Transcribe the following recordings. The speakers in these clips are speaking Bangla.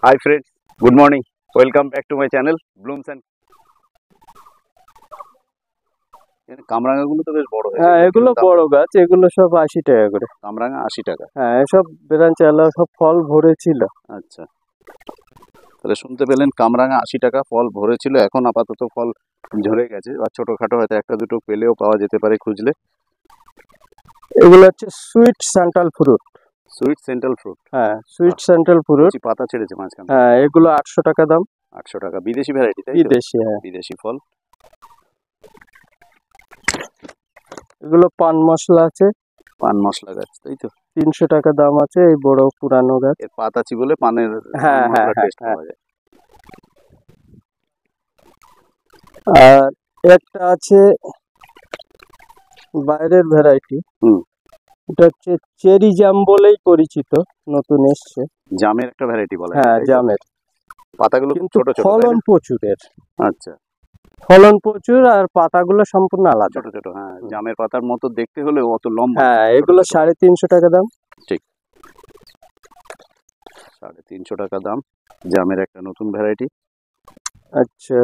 Hi friends, good morning. Welcome back to my channel Blooms and কামরাঙা গুলো তো বেশ বড় হয়েছে। হ্যাঁ, এগুলো বড় গাছ, এগুলো সব 80 টাকা করে। কামরাঙা 80 টাকা। হ্যাঁ, এসব বেরাঞ্চালা সব ফল ভরেছিল। আচ্ছা, তাহলে শুনতে পেলেন কামরাঙা 80 টাকা, ফল ভরেছিল, এখন আপাতত ফল ঝরে গেছে, বা ছোটখাটো হয়তো একটা দুটো পেলেও পাওয়া যেতে পারে খুঁজলে। এগুলো হচ্ছে sweet central fruit. Sweet central fruit. হ্যাঁ, সুইট সেন্ট্রাল ফ্রুট। পাতা ছেড়েছে মাঝখানে। হ্যাঁ, এগুলো 800 টাকা দাম। 800 টাকা, বিদেশি ভ্যারাইটি তাই তো? বিদেশি, হ্যাঁ। বিদেশি ফল। এগুলো পান মশলা আছে, পান মশলা গাছ তাই তো? 300 টাকা দাম আছে। এই বড় পুরানো গাছ, এর পাতা চিবলে পানের হ্যাঁ হ্যাঁ টেস্ট হ্যাঁ। পাওয়া যায়। আর একটা আছে বাইরের ভ্যারাইটি, এটা হচ্ছে চেরি জাম বলেই পরিচিত, নতুন এসছে। জামের একটা ভ্যারাইটি বলা হয়। হ্যাঁ, জামের। পাতাগুলো কিন্তু ছোট ছোট, ফলন প্রচুর এর। আচ্ছা, ফলন প্রচুর, আর পাতাগুলো সম্পূর্ণ আলাদা, ছোট ছোট। হ্যাঁ, জামের পাতার মতো দেখতে হলেও অত লম্বা। হ্যাঁ, এগুলো 350 টাকা দাম। ঠিক, 350 টাকা দাম জামের একটা নতুন ভ্যারাইটি। আচ্ছা,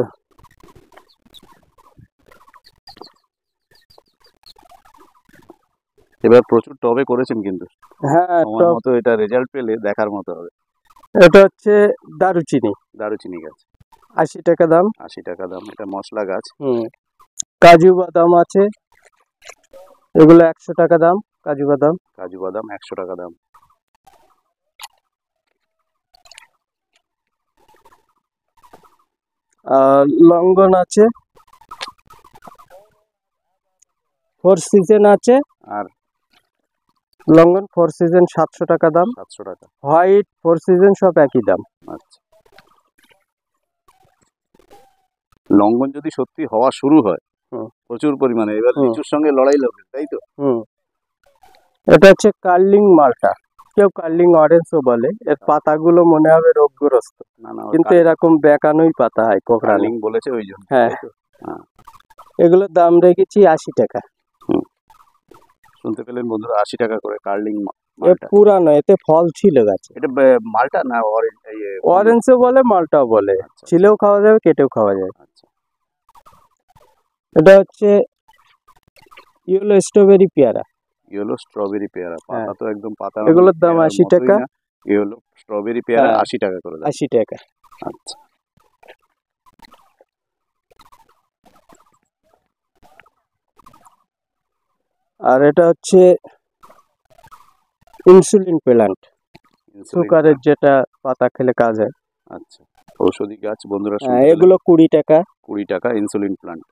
এবার প্রচুর টবে করেছেন কিন্তু। হ্যাঁ, আমার মতো এটা রেজাল্ট পেলে দেখার মতো হবে। এটা হচ্ছে দারুচিনি। দারুচিনি গাছ 80 টাকা দাম। 80 টাকা দাম, এটা মশলা গাছ। কাজু বাদাম আছে, এগুলো 100 টাকা দাম। কাজু বাদাম 100 টাকা দাম। আর লঙ্ঘন আছে, 4 সিজন আছে। আর লঙ্ঘন 4 সিজন 700 টাকা দাম। 700 টাকা। হোয়াইট 4 সিজন সব একই দাম। আচ্ছা, লঙ্ঘন যদি সত্যি হওয়া শুরু হয় প্রচুর পরিমাণে, এবার লিচুর সঙ্গে লড়াই লাগবে তাই তো? এটা হচ্ছে কার্লিং মালটা, কেউ কার্লিং অরেঞ্জও বলে। এর পাতাগুলো মনে হবে রোগগ্রস্ত, কিন্তু এরকম বেঁকানোই পাতা হয়, কার্লিং বলেছে ওই জন্য। হ্যাঁ, এগুলোর দাম রেখেছি 80 টাকা। শুনতে পেলেন বন্ধুরা, 80 টাকা করে কার্লিং। পুরানো, এতে ফল ছিল গাছে। এটা মালটা না অরেঞ্জও বলে, মালটাও বলে। ছিলেও খাওয়া যাবে, কেটেও খাওয়া যাবে। এটা হচ্ছে ইয়েলো স্ট্রবেরি পেয়ারা। ইয়েলো স্ট্রবেরি পেয়ারা, পাতা তো একদম পাতা। এগুলোর দাম 80 টাকা। ইয়েলো স্ট্রবেরি পেয়ারা 80 টাকা করে। 80 টাকা। আচ্ছা, আর এটা হচ্ছে ইনসুলিন প্ল্যান্ট, সুগারের যেটা পাতা খেলে কাজ হয়। আচ্ছা, ঔষধি গাছ বন্ধুরা। এগুলো 20 টাকা। 20 টাকা ইনসুলিন প্ল্যান্ট।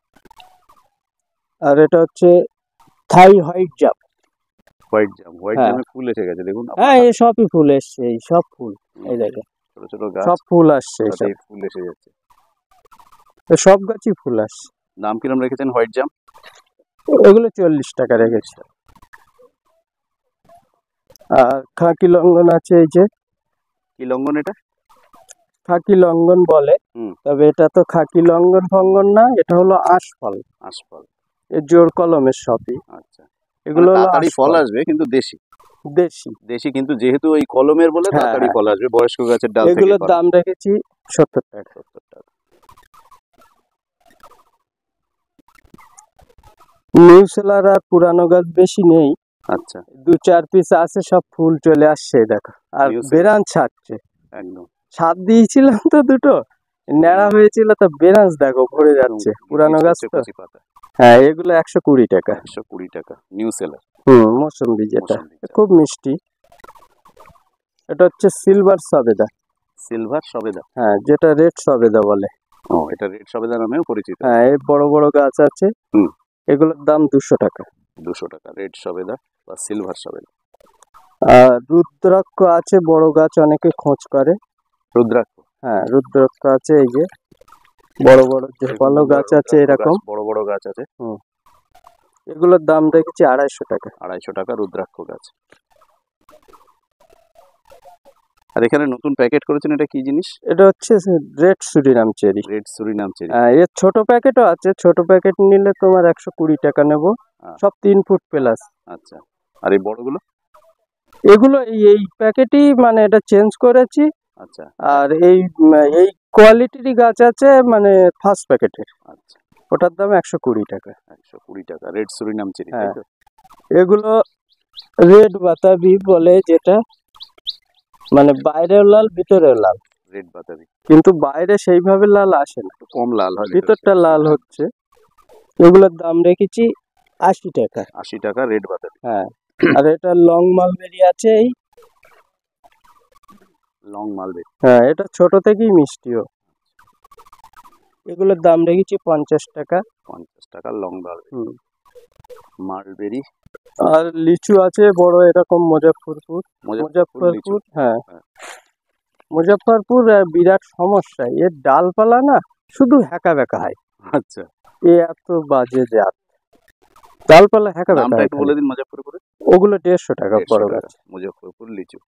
আর এটা হচ্ছে থাই হোয়াইট জাম। হোয়াইট জামে ফুল এসে গেছে দেখুন। হ্যাঁ, এই সবই ফুল এসছে, এই সব ফুল, এই দেখেন ছোট ছোট গাছ, সব ফুল আসছে, ফুল এসে যাচ্ছে, সব গাছই ফুল আসছে। দাম কিরম রেখেছেন হোয়াইট জাম? এগুলো 40 টাকা রেখেছে। আর খাকি লঙ্ঘন আছে, এই যে। কি লঙ্ঘন এটা? খাকি লঙ্ঘন বলে, তবে এটা তো খাকি লঙ্ঘন ফঙ্গন না, এটা হলো আশফল। আশফল, এর জোর কলমের সবই। আচ্ছা, এগুলো তাড়াতাড়ি ফল আসবে, কিন্তু দেশি দেশি দেশি, কিন্তু যেহেতু ওই কলমের বলে তাড়াতাড়ি ফল আসবে। বয়স্ক গাছের ডাল থেকে। এগুলোর দাম রেখেছি 70 টাকা। 70 টাকা। নিউ সেলার আর পুরানো গাছ বেশি নেই। আচ্ছা, 2-4 পিস আছে, সব ফুল চলে আসছে দেখো। আর বেরান ছাড়ছে একদম। ছাদ দিয়েছিলাম তো, দুটো ন্যাড়া হয়েছিল, তো বেরাঞ্চ দেখো ভরে যাচ্ছে। পুরানো গাছ তো। হ্যাঁ, এগুলো 120 টাকা। 120 টাকা নিউ সেলার। মৌসুম্বি, যেটা খুব মিষ্টি। এটা হচ্ছে সিলভার সবেদা। সিলভার সবেদা, হ্যাঁ, যেটা রেড সবেদা বলে। এটা রেড সবেদা নামেও পরিচিত। হ্যাঁ, এই বড় বড় গাছ আছে। এগুলোর দাম 200 টাকা। 200 টাকা রেড সবেদা বা সিলভার সবেদা। আর রুদ্রাক্ষ আছে, বড় গাছ, অনেকে খোঁজ করে। রুদ্রাক্ষ, হ্যাঁ, রুদ্রাক্ষ আছে, এই যে বড় বড় যে ভালো গাছ আছে, এরকম বড় বড় গাছ আছে। এগুলোর দাম রেখেছি 250 টাকা। 250 টাকা রুদ্রাক্ষ গাছ। আর এখানে নতুন প্যাকেট করেছেন, এটা কি জিনিস? এটা হচ্ছে red Surinam cherry. Red Surinam cherry. এর ছোট প্যাকেটও আছে, ছোট প্যাকেট নিলে তোমার 120 টাকা নেব। সব 3 ফুট প্লাস। আচ্ছা, আর এই বড়গুলো? এগুলো এই প্যাকেটই, মানে এটা চেঞ্জ করেছি, আচ্ছা আর এই কোয়ালিটিরই গাছ আছে মানে ফার্স্ট প্যাকেটের, আচ্ছা, ওটার দাম 120 টাকা। 120 টাকা রেড সুরিনাম চিনি, তাই হ্যাঁ, তো? এগুলো রেড বাতাবি বলে, যেটা মানে বাইরেও লাল ভিতরেও লাল, রেড বাতাবি, কিন্তু বাইরে সেইভাবে লাল আসে না, একটু কম লাল হয়, ভিতরটা লাল হচ্ছে। এগুলোর দাম রেখেছি 80 টাকা। 80 টাকা রেড বাতাবি। হ্যাঁ, আর এটা লং মালবেরি আছে এই, লং মালবেরি, হ্যাঁ এটা ছোট থেকেই মিষ্টিও। এগুলোর দাম রেখেছি 50 টাকা। 50 টাকা লং মালবেরি। হুম। মালবেরি, আর লিচু আছে বড় এরকম মুজফ্ফরপুর। লিচু। হ্যাঁ, হ্যাঁ। মুজফ্ফরপুর বিরাট সমস্যা, এর ডালপালা না শুধু হ্যাকা ব্যাকা হয়, আচ্ছা, এ এত বাজে জাত, ডালপালা হ্যাকা ব্যাকা নামটা হয় একটু খালি। বলে দিন মুজফ্ফরপুরে। ওগুলো 150 টাকা 150 বড় টাকা গাছ। মুজফ্ফরপুর লিচু।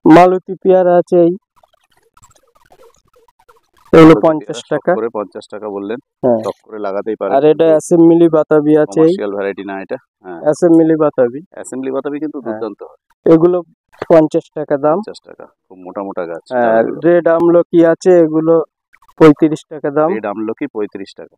মালতী পেয়ারা আছে এই, এগুলো 50 টাকা। করে 50 টাকা বললেন, হ্যাঁ, টক করে লাগাতেই পারে। আর এটা অ্যাসেম্বলি বাতাবি আছে এই, কমার্শিয়াল ভ্যারাইটি না এটা? হ্যাঁ, অ্যাসেম্বলি বাতাবি। অ্যাসেম্বলি বাতাবি কিন্তু হ্যাঁ, দুর্দান্ত হয়। এগুলো 50 টাকা দাম। 50 টাকা, খুব মোটা মোটা গাছ। আর রেড আমলকি আছে, এগুলো 35 টাকা দাম। রেড আমলকি 35 টাকা।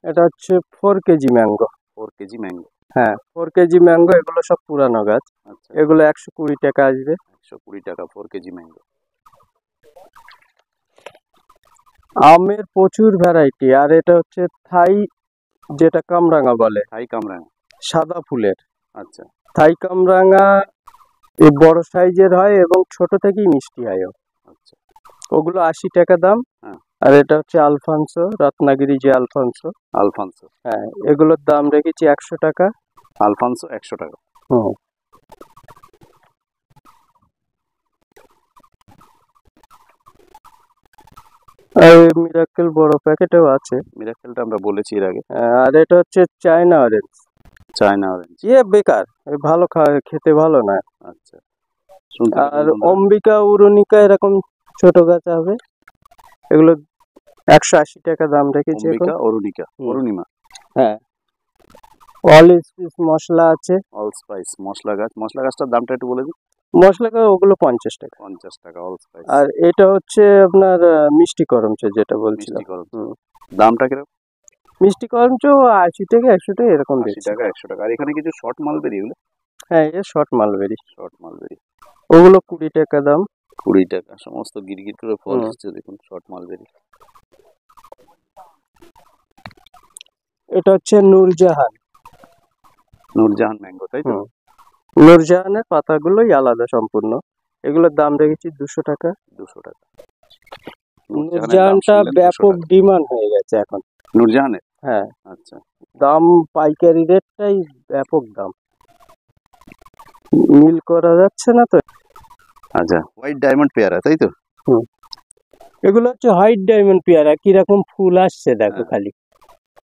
এটা হচ্ছে 4 কেজি ম্যাঙ্গো। 4 KG mango. হ্যাঁ, 4 কেজি ম্যাঙ্গো, এগুলো সব পুরানো গাছ। আচ্ছা, এগুলো 120 টাকা আসবে। 120 টাকা 4 কেজি ম্যাঙ্গো। আমের প্রচুর ভ্যারাইটি, আর এটা হচ্ছে থাই, যেটা কামরাঙা বলে, থাই কামরাঙা। সাদা ফুলের। আচ্ছা, থাই কামরাঙা এই বড় সাইজের হয় এবং ছোট থেকেই মিষ্টি হয় ও। আচ্ছা, ওগুলো 80 টাকা দাম। হ্যাঁ। আর এটা হচ্ছে আলফানসো, রত্নাগিরি যে আলফানসো। আলফানসো। হ্যাঁ, এগুলোর দাম রেখেছি 100 টাকা। আলফানসো 100 টাকা। হুম। আর মিরাকেল বড় প্যাকেটেও আছে। মিরাকেলটা আমরা বলেছি এর আগে। আর এটা হচ্ছে চায়না অরেঞ্জ। China orange. বেকার, ভালো খেতে ভালো না। আচ্ছা, শুনতে আর পেলেন বন্ধুরা। অম্বিকা উরুনিকা এরকম ছোট গাছ হবে, এগুলো 180 টাকা দাম রেখেছি এখন। অম্বিকা অরুণিকা, অরুণিমা। হ্যাঁ, অল স্পাইস মশলা আছে। অল স্পাইস মশলা গাছ। মশলা গাছটার দামটা একটু বলে দিন। মশলা ওগুলো 50 টাকা। 50 টাকা অল স্পাইস। আর এটা হচ্ছে আপনার মিষ্টি করমচ, যেটা বলছিলাম। মিষ্টি করমচ। দামটা কিরকম? মিষ্টি করমচ 80 টাকা 100 টাকা এরকম 80 দিচ্ছে। টাকা 100 টাকা। আর এখানে কিছু শর্ট মালবেরি, এগুলো হ্যাঁ, a short mulberry, short mulberry. ওগুলো 20 টাকা দাম। 20 টাকা। সমস্ত গিরগিট করে ফল হুম। হচ্ছে, দেখুন শর্ট মালবেরি। এটা হচ্ছে নূরজাহান। নূরজাহান ম্যাঙ্গো, তাই তো? হুম। নূরজাহানের পাতাগুলোই আলাদা সম্পূর্ণ। এগুলোর দাম রেখেছি 200 টাকা। 200 টাকা। নূরজাহানটা ব্যাপক ডিমান্ড হয়ে গেছে এখন। নূরজাহানের? হ্যাঁ, আচ্ছা, দাম পাইকারি রেটটাই ব্যাপক দাম, মিল করা যাচ্ছে না তো। আচ্ছা, হোয়াইট ডায়মন্ড পেয়ারা, তাই তো? এগুলো হচ্ছে হোয়াইট ডায়মন্ড পেয়ারা, কিরকম ফুল আসছে দেখো খালি।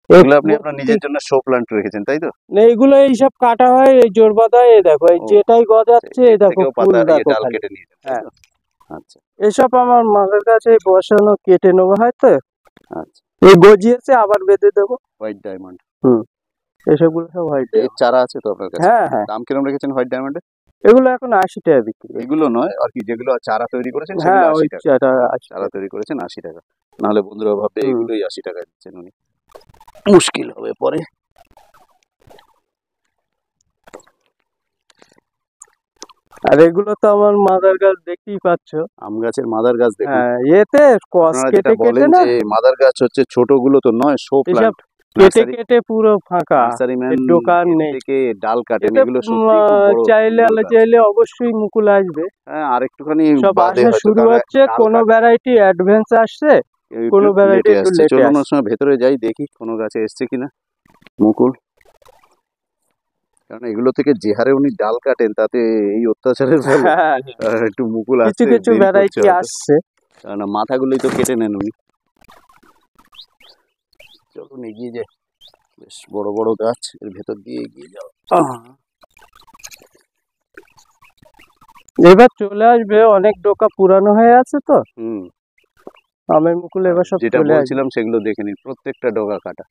এগুলো আপনি আপনার নিজের জন্য শো প্লান্ট রেখেছেন, তাই তো? না, এগুলো এইসব কাটা হয়, এই জোর বাঁধা, এই দেখো এই যেটাই গজাচ্ছে, এই দেখো ফুল দেখো ডাল খালি। কেটে নিয়েছেন, তাই তো? আচ্ছা, এসব আমার মাদের কাছে বসানো, কেটে নেবো হয়তো, আচ্ছা। এই গজিয়েছে আবার বেঁধে দেবো। White diamond. এসবগুলো সব হোয়াইট। এর চারা আছে তো আপনার কাছে? হ্যাঁ, হ্যাঁ। দাম কিরকম রেখেছেন হোয়াইট ডায়মন্ডে? এগুলো এখন 80 টাকা বিক্রি। এগুলো নয় আর কি, যেগুলো চারা তৈরি করেছেন সেগুলো হ্যাঁ, 80 ওই টাকা। চারা চারা তৈরি করেছেন 80 টাকা। নাহলে বন্ধুরা ভাববে এগুলোই 80 টাকা দিচ্ছেন উনি, মুশকিল হবে পরে। আর এগুলো তো আমার মাদার গাছ, দেখতেই পাচ্ছ। আম গাছের মাদার গাছ দেখুন। হ্যাঁ, এতে কস আপনারা কেটে যেটা বলেন না, যে মাদার গাছ হচ্ছে ছোটগুলো তো নয়, শো এসব প্লান্ট। কেটে কেটে পুরো ফাঁকা, নার্সারিম্যান দোকান নেই। থেকে ডাল কাটেন, এতে এগুলো সত্যি খুব বড় চাইলে সুন্দর গাছ। চাইলে অবশ্যই মুকুল আসবে। হ্যাঁ, আর একটুখানি সব বাদে আসা হয়তো, শুরু কারণ হচ্ছে, ডাল কোনো কাটা ভ্যারাইটি অ্যাডভান্স আসছে, একটু কোনো ভ্যারাইটি লেটে একটু আসছে। লেটে চলুন আসছে। ওর সময় ভেতরে যাই, দেখি কোনো গাছে এসছে কিনা মুকুল। কারণ এগুলো থেকে যে হারে উনি ডাল কাটেন, তাতে এই অত্যাচারের ফলে হ্যাঁ, একটু মুকুল কিছু আসতে কিছু দেরি করছে ভ্যারাইটি হয়তো। আসছে। কারণ মাথাগুলোই তো কেটে নেন উনি। চলুন এগিয়ে যাই, বেশ বড় বড় গাছ, এর ভেতর দিয়ে এগিয়ে যাও। এবার চলে আসবে, অনেক ডোকা পুরানো হয়ে আছে তো, আমের মুকুল এবার সব যেটা চলে আসবে। বলছিলাম সেগুলো দেখে নিন, প্রত্যেকটা ডগা কাটা।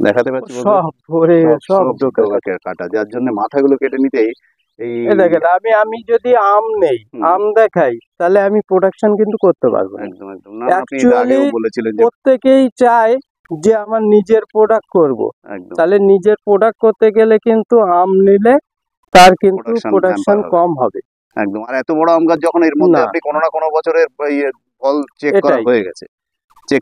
দেখাতে পাচ্ছি বলতে সব ভরে সব ঢোকে। কাটা, যার জন্য মাথাগুলো কেটে নিতেই এই এই দেখেন, আমি যদি আম নেই, আম দেখাই, তাহলে আমি প্রোডাকশন কিন্তু করতে পারবো না। একদম একদম না, আপনি এটা আগেও বলেছিলেন যে প্রত্যেকেই চায় যে আমার নিজের প্রোডাক্ট করব, একদম তাহলে নিজের প্রোডাক্ট করতে গেলে কিন্তু আম নিলে তার কিন্তু প্রোডাকশন কম হবে। একদম। আর এত বড় আম গাছ যখন, এর মধ্যে আপনি কোনো না কোনো বছরের ফল চেক করা হয়ে গেছে, যে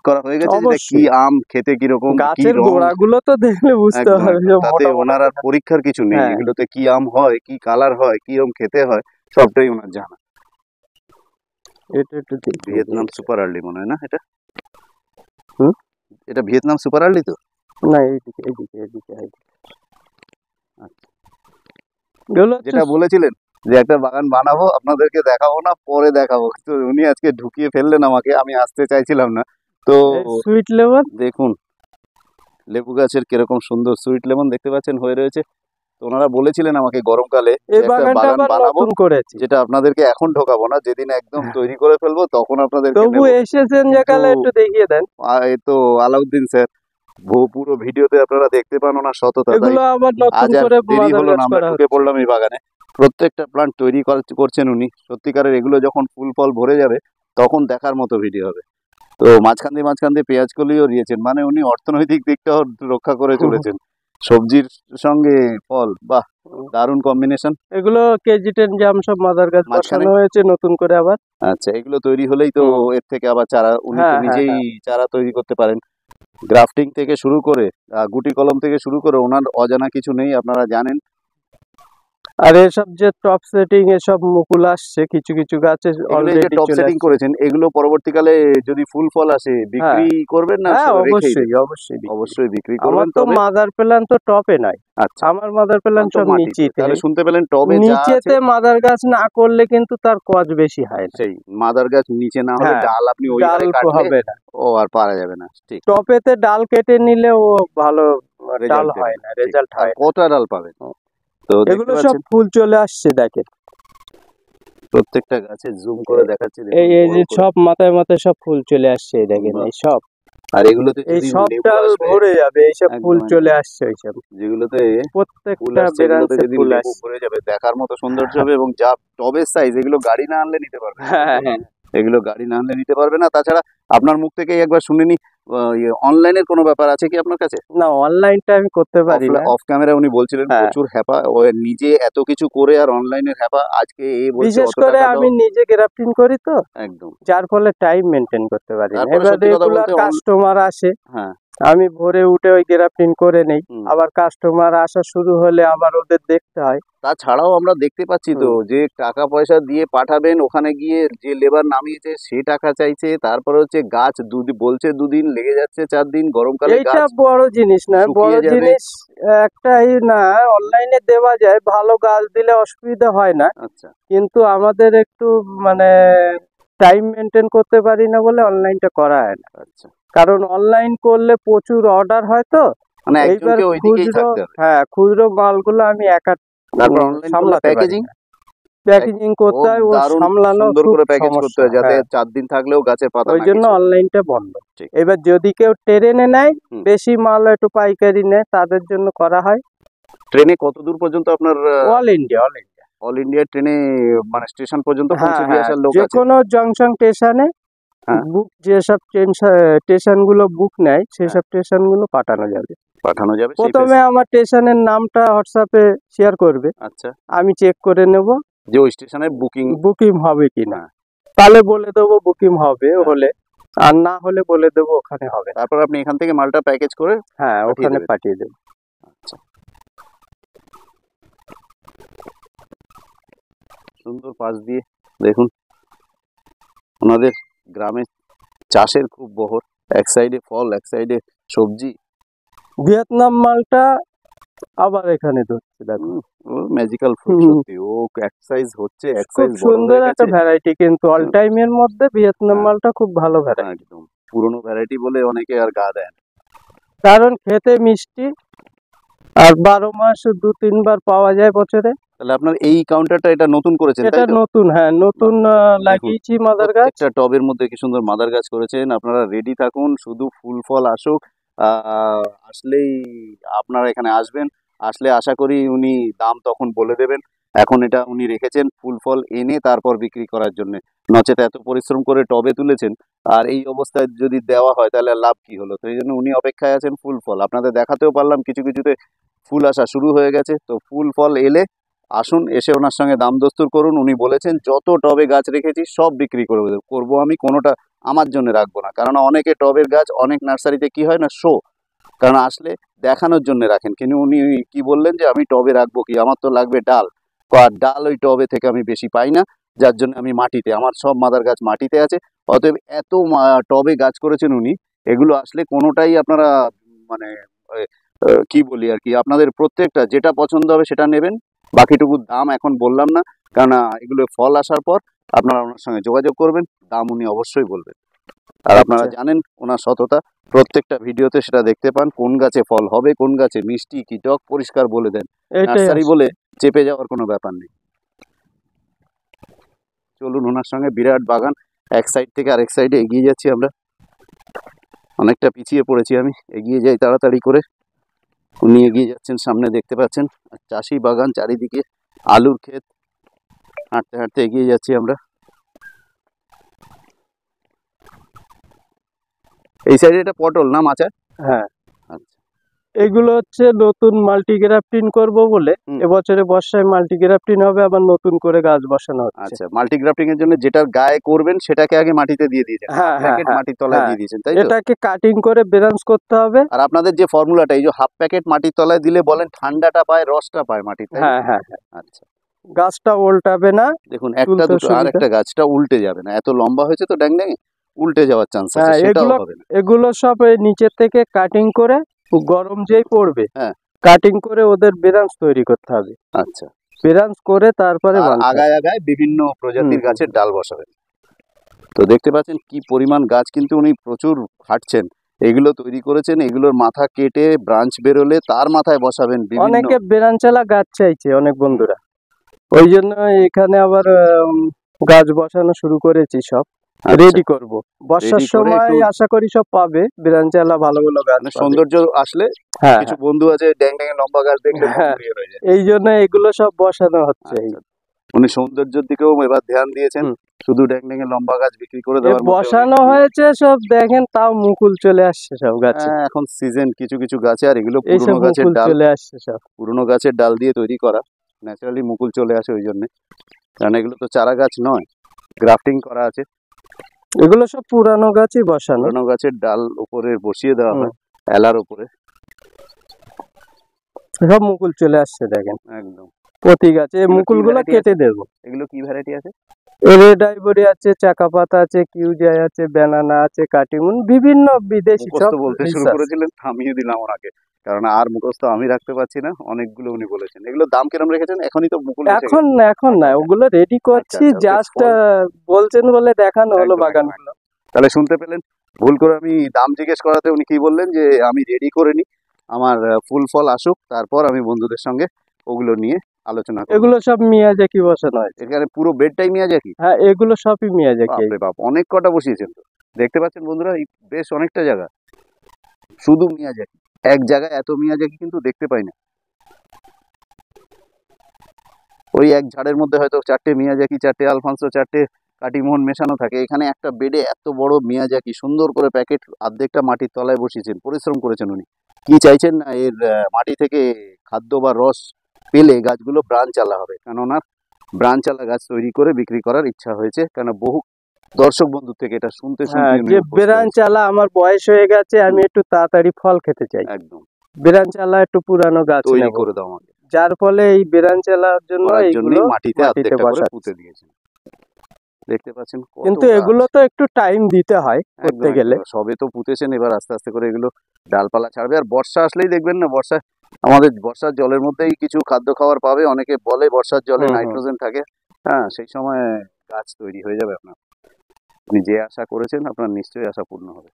কি আম খেতে কিরকম, গাছের গোড়াগুলো তো দেখলে বুঝতে হবে যে তাতে ওনার আর পরীক্ষার কিছু নেই, এগুলোতে কি আম হয়, কি কালার হয়, কি রকম খেতে হয়, সবটাই ওনার জানা। এটা একটু ভিয়েতনাম সুপার আর্লি মনে হয় না এটা? এটা ভিয়েতনাম সুপার আর্লি তো না? এইদিকে যেটা বলেছিলেন যে একটা বাগান বানাবো, আপনাদেরকে দেখাবো না, পরে দেখাবো, তো উনি আজকে ঢুকিয়ে ফেললেন আমাকে, আমি আসতে চাইছিলাম না। তো সুইট লেমন দেখুন, লেবু গাছের কিরকম সুন্দর সুইট লেমন দেখতে পাচ্ছেন হয়ে রয়েছে। তো ওনারা বলেছিলেন আমাকে গরমকালে একটা বাগান বানাবো, যেটা আপনাদেরকে এখন ঢোকাবো না, যেদিন একদম তৈরি করে ফেলবো তখন আপনাদেরকে তবু এসেছেন যে কালে একটু দেখিয়ে দেন। এই তো আলাউদ্দিন স্যার পুরো ভিডিওতে আপনারা দেখতে পান ওনার সততা। এগুলো আবার নতুন করে দেরি হলো না, আমরা ঢুকে পড়লাম এই বাগানে। প্রত্যেকটা প্লান্ট তৈরি করছেন উনি, সত্যিকারের এগুলো যখন ফুল ফল ভরে যাবে তখন দেখার মতো ভিডিও হবে। তো মাঝখান দিয়ে পেঁয়াজ কলিও দিয়েছেন, মানে উনি অর্থনৈতিক দিকটাও রক্ষা করে চলেছেন। সবজির সঙ্গে ফল, বাহ, দারুণ কম্বিনেশন। এগুলো কেজি 10 জাম সব মাদার গাছ বসানো হয়েছে নতুন করে আবার। আচ্ছা, এগুলো তৈরি হলেই তো এর থেকে আবার চারা, উনি তো নিজেই চারা তৈরি করতে পারেন। গ্রাফটিং থেকে শুরু করে গুটি কলম থেকে শুরু করে ওনার অজানা কিছু নেই, আপনারা জানেন। আর এসব যে টপ সেটিং, এসব মুকুল আসছে কিছু কিছু গাছে অলরেডি টপ সেটিং করেছেন, এগুলো পরবর্তীকালে যদি ফুল ফল আসে বিক্রি করবেন না? অবশ্যই বিক্রি করবেন। আমার তো মাদার প্ল্যান তো টপে নাই। আচ্ছা, আমার মাদার প্ল্যান সব নিচেতে। তাহলে শুনতে পেলেন, টবে নিচেতে মাদার গাছ না করলে কিন্তু তার কজ বেশি হয় না। সেই মাদার গাছ নিচে না হলে ডাল আপনি ওই ধারে কাটলে ও আর পারা যাবে না। ঠিক, টপেতে ডাল কেটে নিলে ও ভালো ডাল হয় না, রেজাল্ট হয় না। কটা ডাল পাবেন? তো এগুলো সব ফুল চলে আসছে দেখেন, প্রত্যেকটা গাছে জুম করে দেখাচ্ছি। এই যে সব মাথায় সব ফুল চলে আসছে দেখেন, এই সব। আর এগুলোতে এই সব ডাল ভরে যাবে, এই সব ফুল চলে আসছে, এই সব যেগুলোতে প্রত্যেকটা বেরান্সে ফুল আসছে, ভরে যাবে, দেখার মতো সৌন্দর্য হবে। এবং যা টবের সাইজ, এগুলো গাড়ি না আনলে নিতে পারবে। এগুলো গাড়ি না আনলে নিতে পারবে না। তাছাড়া আপনার মুখ থেকেই একবার শুনিনি, অনলাইনের কোনো ব্যাপার আছে কি আপনার কাছে? না, অনলাইনটা আমি করতে পারি না। অফ ক্যামেরা উনি বলছিলেন প্রচুর হ্যাপা, ও নিজে এত কিছু করে আর অনলাইনের হ্যাপা। আজকে এই বলছে বিশেষ করে আমি নিজে গ্রাফটিং করি তো, একদম, যার ফলে টাইম মেনটেন করতে পারি না। এবার রেগুলার কাস্টমার আসে, আমি ভোরে উঠে ওই গ্রাফটিং করে নেই, আবার কাস্টমার আসা শুরু হলে আবার ওদের দেখতে হয়। তাছাড়াও আমরা দেখতে পাচ্ছি তো যে টাকা পয়সা দিয়ে পাঠাবেন, ওখানে গিয়ে যে লেবার নামিয়েছে সে টাকা চাইছে, তারপরে হচ্ছে গাছ বলছে 2 দিন লেগে যাচ্ছে, 4 দিন। গরমকালে এইটা বড় জিনিস না, বড় জিনিস একটাই না, অনলাইনে দেওয়া যায়, ভালো গাছ দিলে অসুবিধা হয় না। আচ্ছা, কিন্তু আমাদের একটু মানে টাইম মেনটেন করতে পারি না বলে অনলাইনটা করা হয় না। আচ্ছা, কারণ অনলাইন করলে প্রচুর অর্ডার হয় তো, মানে একজনকে ওইদিকেই থাকতে হবে। খুচরো মালগুলো আমি একা সামলাতে পারি না। প্যাকেজিং করতে হয়, ও সামলানো সুন্দর করে প্যাকেজ করতে হয় যাতে 4 দিন থাকলেও গাছের পাতা না। ওই জন্য অনলাইনটা বন্ধ। এবার যদি কেউ ট্রেনে নেয়, বেশি মাল একটু পাইকারি নেয়, তাদের জন্য করা হয়। ট্রেনে কত দূর পর্যন্ত আপনার? অল ইন্ডিয়া ট্রেনে, মানে স্টেশন পর্যন্ত পৌঁছে দিয়ে আসার লোক আছে? যে কোনো জংশন স্টেশনে বুক, যেসব স্টেশন গুলো বুক নেয় সেসব স্টেশন গুলো পাঠানো যাবে। প্রথমে আমার স্টেশনের নামটা হোয়াটসঅ্যাপে শেয়ার করবে। আচ্ছা, আমি চেক করে নেব যে ওই স্টেশনে বুকিং হবে কিনা, তাহলে বলে দেবো বুকিং হবে, হলে, আর না হলে বলে দেবো ওখানে হবে। তারপর আপনি এখান থেকে মালটা প্যাকেজ করে ওখানে পাঠিয়ে দেব। আচ্ছা, সুন্দর পাশ দিয়ে দেখুন ওনাদের গ্রামে চাষের খুব বহর, এক সাইডে ফল, এক সাইডে সবজি। ভিয়েতনাম মালটা আবার এখানে ধরছে, দেখুন ম্যাজিক্যাল ফ্রুট, সত্যি ও এক্সারসাইজ হচ্ছে, খুব সুন্দর একটা ভ্যারাইটি। কিন্তু অল টাইম এর মধ্যে ভিয়েতনাম মালটা খুব ভালো ভ্যারাইটি, একদম পুরনো ভ্যারাইটি বলে অনেকে আর গা দেন, কারণ খেতে মিষ্টি, আর 12 মাস 2-3 বার পাওয়া যায় বছরে। তাহলে আপনার এই কাউন্টারটা এটা নতুন করেছেন? এটা নতুন, নতুন লাগিয়েছি মাদার গাছ। একটা টবের মধ্যে কি সুন্দর মাদার গাছ করেছেন। আপনারা রেডি থাকুন, শুধু ফুল ফল আসুক, আসলেই আপনারা এখানে আসবেন, আসলে আশা করি উনি দাম তখন বলে দেবেন। এখন এটা উনি রেখেছেন ফুল ফল এনে তারপর বিক্রি করার জন্য, নচেত এত পরিশ্রম করে টবে তুলেছেন আর এই অবস্থায় যদি দেওয়া হয় তাহলে আর লাভ কি হলো। তো এই জন্য উনি অপেক্ষায় আছেন ফুল ফল, আপনাদের দেখাতেও পারলাম কিছু কিছুতে ফুল আসা শুরু হয়ে গেছে। তো ফুল ফল এলে আসুন, এসে ওনার সঙ্গে দাম দস্তুর করুন। উনি বলেছেন যত টবে গাছ রেখেছি সব বিক্রি করবো আমি, কোনোটা আমার জন্য রাখবো না। কারণ অনেকে টবের গাছ অনেক নার্সারিতে কি হয় না, শো, কারণ আসলে দেখানোর জন্য রাখেন, কিন্তু উনি কি বললেন যে আমি টবে রাখবো কি, আমার তো লাগবে ডাল, আর ডাল ওই টবে থেকে আমি বেশি পাই না, যার জন্য আমি মাটিতে, আমার সব মাদার গাছ মাটিতে আছে। অতএব এত টবে গাছ করেছেন উনি, এগুলো আসলে কোনোটাই আপনারা মানে কি বলি আর কি, আপনাদের প্রত্যেকটা যেটা পছন্দ হবে সেটা নেবেন। বাকিটুকু দাম এখন বললাম না, কারণ এগুলো ফল আসার পর আপনারা ওনার সঙ্গে যোগাযোগ করবেন, দাম উনি অবশ্যই বলবেন। আর আপনারা জানেন ওনার সততা, প্রত্যেকটা ভিডিওতে সেটা দেখতে পান, কোন গাছে ফল হবে, কোন গাছে মিষ্টি কি টক পরিষ্কার বলে দেন, নার্সারি বলে চেপে যাওয়ার কোনো ব্যাপার নেই। চলুন, ওনার সঙ্গে বিরাট বাগান, এক সাইড থেকে আরেক সাইডে এগিয়ে যাচ্ছি আমরা, অনেকটা পিছিয়ে পড়েছি আমি, এগিয়ে যাই তাড়াতাড়ি করে। উনি এগিয়ে যাচ্ছেন, সামনে দেখতে পাচ্ছেন চাষি বাগান, চারিদিকে আলুর ক্ষেত, হাঁটতে হাঁটতে এগিয়ে যাচ্ছি আমরা। এই সাইডে এটা পটল না মাচা? হ্যাঁ, আচ্ছা, এগুলো হচ্ছে নতুন মাল্টিগ্রাফটিং করব বলে এবছরে বর্ষায় মাল্টিগ্রাফটিং হবে, আবার নতুন করে গাছ বসানো হচ্ছে। আচ্ছা, মাল্টিগ্রাফটিং এর জন্য যেটার গায়ে করবেন সেটাকে আগে মাটিতে দিয়ে দিয়েছেন, হ্যাঁ হ্যাঁ প্যাকেট মাটির তলায় দিয়ে দিয়েছেন, তাই তো? এটাকে কাটিং করে ব্রাঞ্চ করতে হবে। আর আপনাদের যে ফর্মুলাটা, এই যে হাফ প্যাকেট মাটির তলায় দিলে বলেন ঠান্ডাটা পায়, রসটা পায় মাটিতে। হ্যাঁ হ্যাঁ হ্যাঁ, আচ্ছা, গাছটা উল্টাবে না, দেখুন একটা দুটো আর একটা গাছটা উল্টে যাবে না, এত লম্বা হয়েছে তো ড্যাং ড্যাঙে, উল্টে যাওয়ার চান্স আছে, সেটাও হবে না। এগুলো সব নিচের থেকে কাটিং করে গরম যেই পড়বে, হ্যাঁ, কাটিং করে ওদের ব্রাঞ্চ তৈরি করতে হবে। আচ্ছা, ব্রাঞ্চ করে তারপরে আগায় আগায় বিভিন্ন প্রজাতির গাছের ডাল বসাবেন। তো দেখতে পাচ্ছেন কি পরিমাণ গাছ কিন্তু উনি প্রচুর খাটছেন, এগুলো তৈরি করেছেন, এগুলোর মাথা কেটে ব্রাঞ্চ বেরোলে তার মাথায় বসাবেন। অনেকে ব্রাঞ্চওয়ালা গাছ চাইছে, অনেক বন্ধুরা, ওই জন্য এখানে আবার গাছ বসানো শুরু করেছি, সব রেডি করব। বর্ষার সময় আশা করি সব পাবে ব্রাঞ্চওয়ালা ভালো ভালো গাছ, সৌন্দর্য আসলে কিছু বন্ধু আছে ড্যাং ড্যাঙে লম্বা গাছ দেখলে এই জন্য এগুলো সব বসানো হচ্ছে। উনি সৌন্দর্যের দিকেও এবার ধ্যান দিয়েছেন, শুধু ড্যাং ড্যাঙে লম্বা গাছ বিক্রি করে দেওয়ার বসানো হয়েছে সব, দেখেন তাও মুকুল চলে আসছে সব গাছে। এখন সিজন কিছু কিছু গাছে, আর এগুলো পুরনো গাছের ডাল চলে আসছে সব, পুরনো গাছের ডাল দিয়ে তৈরি করা, ন্যাচারালি মুকুল চলে আসে ওই জন্য, কারণ এগুলো তো চারা গাছ নয়, গ্রাফটিং করা আছে। এগুলো সব পুরানো গাছই বসানো, পুরানো গাছের ডাল উপরে বসিয়ে দেওয়া হয় এলার উপরে, সব মুকুল চলে আসছে দেখেন একদম প্রতি গাছে। মুকুলগুলো কেটে দেব। এগুলো কি ভ্যারাইটি আছে? রেড আইভরি আছে, চাকা পাতা আছে, কিউজাই আছে, ব্যানানা আছে, কাটিমুন, বিভিন্ন বিদেশি সব বলতে শুরু করেছিলেন, থামিয়ে দিলাম ওনাকে, কারণ আর মুখস্থ আমি রাখতে পারছি না, অনেকগুলো উনি বলেছেন। এগুলো দাম কিরকম রেখেছেন? এখনই তো মুকুল এখন না, ওগুলো রেডি করছি, জাস্ট বলছেন বলে দেখানো হলো বাগানগুলো। তাহলে শুনতে পেলেন, ভুল করে আমি দাম জিজ্ঞেস করাতে উনি কি বললেন যে আমি রেডি করে নি, আমার ফুল ফল আসুক তারপর আমি বন্ধুদের সঙ্গে ওগুলো নিয়ে আলোচনা করব। এগুলো সব মিয়াজাকি বসানো হয়েছে, এখানে পুরো বেডটাই মিয়াজাকি? হ্যাঁ, এগুলো সবই মিয়াজাকি। বাপরে বাপ, অনেক কটা বসিয়েছেন তো, দেখতে পাচ্ছেন বন্ধুরা, বেশ অনেকটা জায়গা শুধু মিয়াজাকি, এক জায়গায় এত মিয়াজাকি কিন্তু দেখতে পাই না। ওই এক ঝাড়ের মধ্যে হয়তো 4টে মিয়াজাকি, 4টে আলফান্সো, 4টে কাটিমোহন মেশানো থাকে, এখানে একটা বেডে এত বড় মিয়াজাকি সুন্দর করে প্যাকেট, অর্ধেকটা মাটির তলায় বসিয়েছেন, পরিশ্রম করেছেন উনি। কি চাইছেন না, এর মাটি থেকে খাদ্য বা রস পেলে গাছগুলো ব্রাঞ্চ আলা হবে, কারণ ওনার ব্রাঞ্চ আলা গাছ তৈরি করে বিক্রি করার ইচ্ছা হয়েছে, কেন বহু দর্শক বন্ধু থেকে এটা শুনতে যে ব্রাঞ্চ আলা আমার বয়স হয়ে গেছে, আমি একটু তাড়াতাড়ি ফল খেতে চাই, একদম ব্রাঞ্চ আলা একটু পুরানো গাছ তৈরি করে দাও আমাকে, যার ফলে এই ব্রাঞ্চ আলার জন্য এইগুলো মাটিতে পুঁতে দিয়েছেন। দেখতে পাচ্ছেন, কিন্তু এগুলো তো একটু টাইম দিতে হয় করতে গেলে। সবে তো পুঁতেছেন, এবার আস্তে আস্তে করে এগুলো ডালপালা ছাড়বে, আর বর্ষা আসলেই দেখবেন না, আমাদের বর্ষার জলের মধ্যেই কিছু খাদ্য খাবার পাবে, অনেকে বলে বর্ষার জলে নাইট্রোজেন থাকে, হ্যাঁ, সেই সময় গাছ তৈরি হয়ে যাবে আপনার। আপনি যে আশা করেছেন আপনার নিশ্চয়ই আশা পূর্ণ হবে।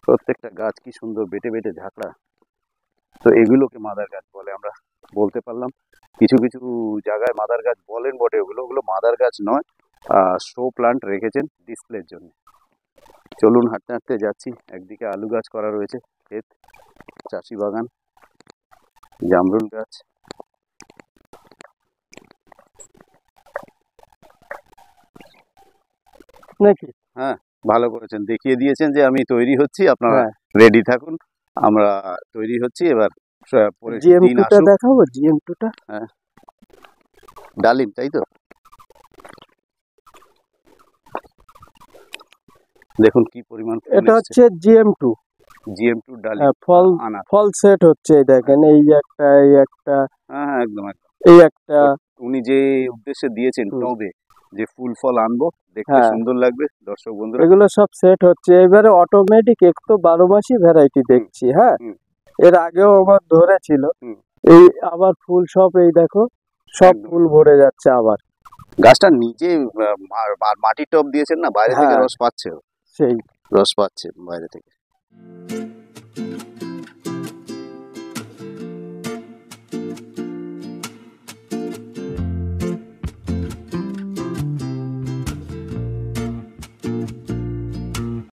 প্রত্যেকটা গাছ কি সুন্দর বেটে বেটে ঝাঁকড়া, তো এগুলোকে মাদার গাছ বলে, আমরা বলতে পারলাম। কিছু কিছু জায়গায় মাদার গাছ বলেন বটে, ওগুলো মাদার গাছ নয়, শো প্লান্ট রেখেছেন ডিসপ্লের জন্য। চলুন হাঁটতে হাঁটতে যাচ্ছি। একদিকে আলু গাছ করা রয়েছে, ক্ষেত, চাষি বাগান, জামরুল গাছ। নাকি? হ্যাঁ, ভালো করেছেন, দেখিয়ে দিয়েছেন যে আমি তৈরি হচ্ছি, আপনারা হ্যাঁ, রেডি থাকুন। আমরা তৈরি হচ্ছি, এবার পরে দিন GM2টা আসুক। দেখাবো, GM2টা। হ্যাঁ, ডালিম, তাই তো? দেখুন কি পরিমাণ ফুল এটা এসছে। হচ্ছে GM2। GM2 ডালিম ফল আনা। ফল সেট হচ্ছে, এই দেখেন, এই একটা, এই একটা, হ্যাঁ হ্যাঁ, একদম একদম। এই একটা। উনি যে উদ্দেশ্যে দিয়েছেন হুম, টবে, যে ফুল ফল আনবো, দেখতে হ্যাঁ, সুন্দর লাগবে দর্শক বন্ধুরা। এগুলো সব সেট হচ্ছে এবারে অটোমেটিক। এক তো 12 মাসই ভ্যারাইটি দেখছি। হ্যাঁ, হুম, এর আগেও আমার ধরেছিল। হুম, এই আবার ফুল সব, এই দেখো, সব একদম। ফুল ভরে যাচ্ছে আবার। গাছটা নিজে মাটির টব দিয়েছেন না, বাইরে থেকে হ্যাঁ, রস পাচ্ছে, সেই রস পাচ্ছে বাইরে থেকে।